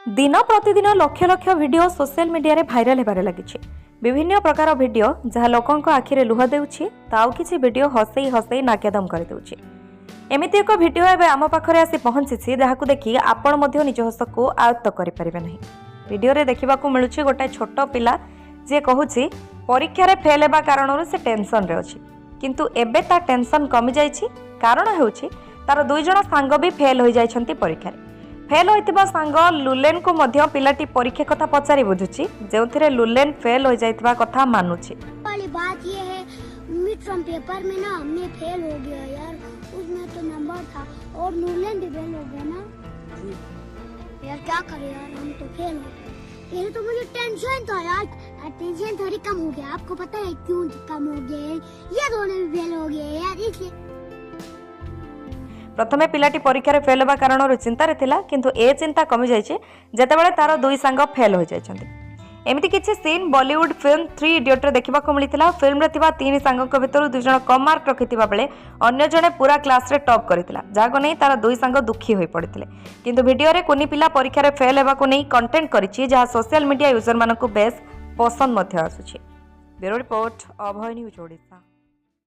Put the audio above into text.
दिन प्रतिदिन लक्ष लक्ष भिडियो सोशल मीडिया रे भाइराल हेबारे लागिछि। विभिन्न प्रकार भिडियो जहाँ लोकंक आखिरे लुह देउछि ताउ किछि भिडियो हसई हसई नाकेदम कर देउछि। एमिति एक भिडियो एबे आम पाखरे आसी पहुंचिछि जहाकु देखि आपण मध्य निज हसको आयत्त करि परिबे नाही। भिडियो रे देखिबाकू मिलुछि गोटे छोट पिला जे कहूछि परीक्षा रे फेल हेबा कारणरु से टेंशन रे अछि, किंतु एबे ता टेंशन कमी जाइछि। कारण हेउछि तार दुई जण सांग भी फेल होई जाइछन्ति परीक्षा रे। फेल होइतिबा सांग लुलेन को मध्य पिलाटी परीक्षा कथा पचारि बुझुछि, जेउथिरे लुलेन फेल होई जाइतिबा कथा मानुछि। वाली बात ये है मिड टर्म पेपर में ना मैं फेल हो गया यार, उसमें तो नंबर था और लुलेन भी फेल हो गया ना यार, क्या करें यार, हम तो फेल हो गए। पहले तो मुझे टेंशन था यार, टेंशन थोड़ी कम हो गया। आपको पता है क्यों कम हो गया? ये दोनों भी फेल हो गए यार, इसलिए। प्रथमे पिलाटी परीक्षा रे फेल होबा कारणरु चिंता रे थिला, किंतु ए चिंता कमी जाइछे जेतेबेले तार दुई सांग फेल होई जाइछन्ति। एमिति किछि सीन बॉलीवुड फिल्म 3 इडियट रे देखिबा को मिलिथिला। फिल्म रे थिबा तीन सांगक भितरु दुई जण कम मार्क रखिथिबा बेले अन्य जणे पूरा क्लास रे टॉप करिथिला, जाको नै तार दुई सांग दुखी होई पड़िथिले। किंतु वीडियो रे कोनी पिला परीक्षा रे फेल हेबा को नै कंटेंट करिछि, जहा सोशल मीडिया यूजर मानकु बेस पसंद मध्ये आसुछि। ब्यूरो रिपोर्ट, अभय न्यूज ओडिशा।